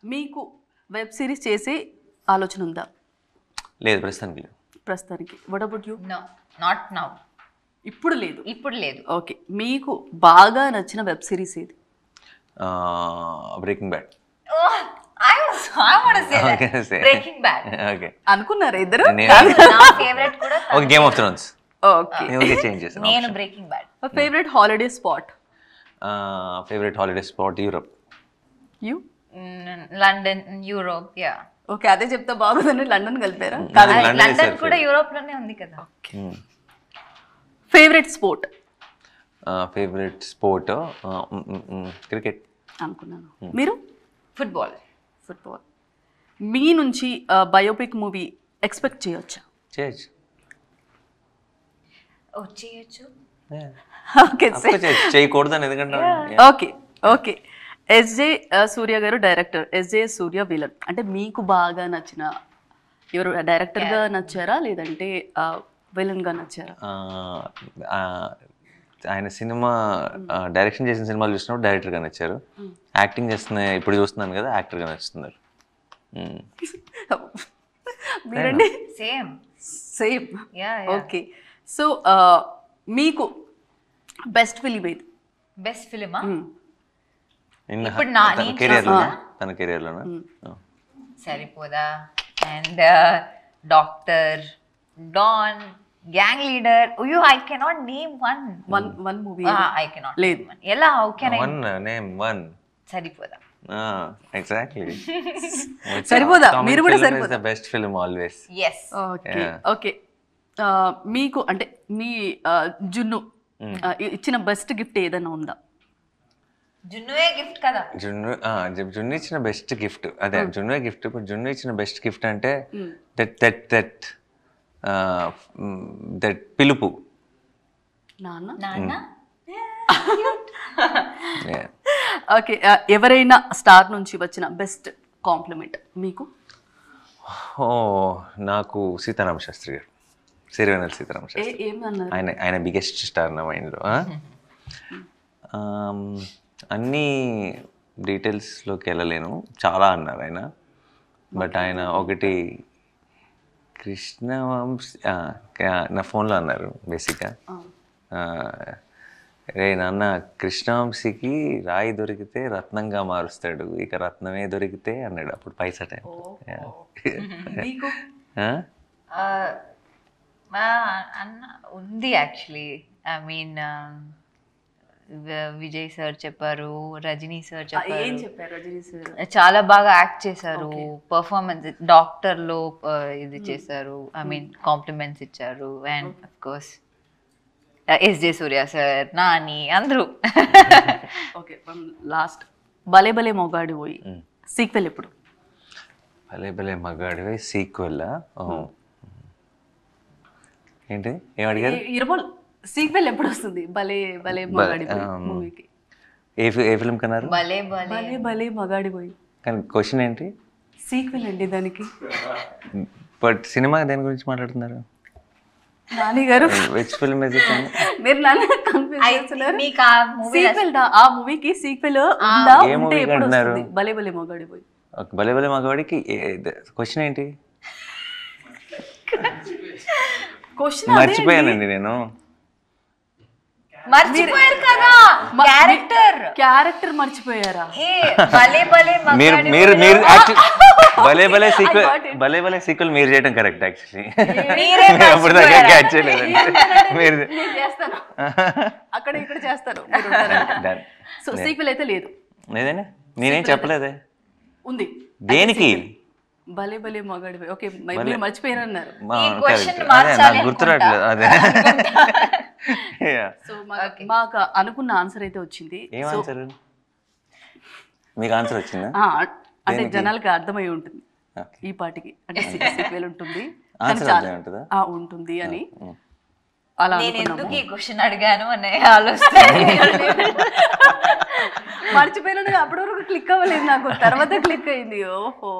మీకు web series చేసే ఆలోచన ఉందా? లేదు ప్రస్తుతానికి. ప్రస్తుతానికి. What about you? No, not now. ఇప్పుడు లేదు. ఇప్పుడు లేదు. ఓకే, మీకు బాగా నచ్చిన వెబ్ సిరీస్ ఏది? Breaking bad. Oh, I want to say that. Breaking Bad. Okay అనుకున్నారా ఇద్దరు? నా ఫేవరెట్ కూడా. Okay, game of thrones. Okay, okay, change చేసాను. నేను breaking bad. Favourite holiday spot? Favourite holiday spot Europe. You? London, Europe. Yeah. Okay, అదే చెప్తా బాగుందని London కలిపారా? లండన్ కూడా యూరోప్ లోనే ఉంది కదా. Favourite sport? Favourite sport cricket అనుకున్నాను. మీరు? ఫుట్బాల్. ఫుట్బాల్. మీ నుంచి బయోపిక్ మూవీ ఎక్స్పెక్ట్ చేయొచ్చా? చేయొచ్చు. చేయొచ్చు. ఓకే, చేయకూడదని ఎందుకంటే ఓకే ఓకే. ఎస్జే సూర్య గారు డైరెక్టర్, ఎస్జే సూర్య విలన్. అంటే మీకు బాగా నచ్చిన ఎవరు? డైరెక్టర్గా నచ్చారా లేదంటే విలన్గా నచ్చారా? ఆయన సినిమా డైరెక్షన్ చేసిన సినిమాలు చూసినప్పుడు డైరెక్టర్గా నచ్చారు. యాక్టింగ్ చేస్తున్న ఇప్పుడు చూస్తున్నాను కదా, యాక్టర్గా నచ్చుతున్నారు. మీరండి? Same. Same. Ya. Okay. So మీకు బెస్ట్ ఫిలిం ఏది? బెస్ట్ ఫిలిమా? ఇప్పుడు తన కెరియర్లోనా? Saripodhaa. And doctor, don, gang leader. అయ్యో, I cannot name one movie. I cannot లేదు. ఎలా? How can I name one? Saripodhaa. Exactly. Saripodhaa? మీరు కూడా Saripodhaa? Best film always. yes. Okay okay. మీకు అంటే మీ జున్ను ఇచ్చిన బెస్ట్ గిఫ్ట్ ఏదైనా ఉందా? జున్నువే గిఫ్ట్ కదా. జున్ను ఇచ్చిన బెస్ట్ గిఫ్ట్ అదే జున్నువే గిఫ్ట్. ఇప్పుడు జున్ను ఇచ్చిన బెస్ట్ గిఫ్ట్ అంటే దట్ పిలుపు. నాన్న. ఓకే. ఎవరైనా స్టార్ నుంచి వచ్చిన బెస్ట్ కాంప్లిమెంట్ మీకు? నాకు సీతారామ శాస్త్రి గారు, సిరివెన్నెల సీతారామ శాస్త్రి. ఏమన్నారు? ఆయన బిగ్గెస్ట్ స్టార్ నా మైండ్లో. అన్ని డీటెయిల్స్లోకి వెళ్ళలేను, చాలా అన్నారు ఆయన. బట్ ఆయన ఒకటి కృష్ణవంశీ నా ఫోన్లో అన్నారు బేసిక్గా. రే నాన్న, కృష్ణవంశీకి రాయి దొరికితే రత్నంగా మారుస్తాడు, ఇక రత్నమే దొరికితే అన్నాడు. అప్పుడు పైసా టైం. అన్న ఉంది actually. I mean Vijay sir చెప్పారు, రజనీ సార్ చెప్పారు. చాలా బాగా యాక్ట్ చేశారు. పర్ఫార్మెన్స్ డాక్టర్ లో ఇది చేశారు. ఐ మీన్ కాంప్లిమెంట్స్ ఇచ్చారు. And of course SJ Surya sir, Nani, అందరూ. ఓకే, లాస్ట్ భలే భలే మొగాడి పోయి సీక్వెల్ ఎప్పుడు? భలే భలే మగాడివే సీక్వెల్ ఏంటి? ఏం అడిగారు? సీక్వెల్ ఎప్పుడు వస్తుంది భలే భలే మగాడి మూవీకి? ఏ ఫిల్మ్ కన్నారు? భలే భలే భలే మగాడి పోయి. కానీ క్వశ్చన్ ఏంటి? సీక్వెల్ అండి దానికి. బట్ సినిమా దేని గురించి మాట్లాడుతున్నారు? నాని గారు, విచ్ ఫిల్మ్ ఇస్ ఇట్? మీరు నన్ను కన్ఫ్యూజ్ చేస్తున్నారు. సీక్వెల్ ఆ మూవీకి సీక్వెల్ ఉందా? ఉంటే ఎప్పుడు వస్తుంది భలే భలే మగాడి పోయి? భలే భలే మగవాడికి క్వశ్చన్ ఏంటి? క్వశ్చన్ మర్చిపోయానండి నేను. మర్చిపోయారు కదా క్యారెక్టర్ మర్చిపోయారా? భలే భలే మీరు భలే భలే సీక్వెల్ భలే భలే సీక్వెల్ మీరు చేయడం కరెక్ట్ యాక్చువల్లీ. అప్పుడు దాకా క్యాచ్ చేయలేదండి. మీరు అక్కడ ఇక్కడ చేస్తారు. సో సీక్వెల్ అయితే లేదు. లేదండి, నేనేం చెప్పలేదే. ఉంది. దేనికి? భలే భలే మగాడి. ఓకే, మీరు మర్చిపోయారన్నారు. నాకు గుర్తురాట్లేదు అదే. సో మాకు అనుకున్న ఆన్సర్ అయితే వచ్చింది. ఏం ఆన్సర్? మీకు ఆన్సర్ వచ్చిందా? అంటే జనాలకి అర్థమై ఉంటుంది ఈ పాటికి. అంటే సీక్వెల్ ఉంటుంది ఉంటుంది అని అలా. నేను ఎందుకు ఈ క్వశ్చన్ అడిగాను అనే ఆలోచన. మర్చిపోయినా అప్పటి వరకు క్లిక్ అవ్వలేదు నాకు, తర్వాత క్లిక్ అయింది. ఓహో.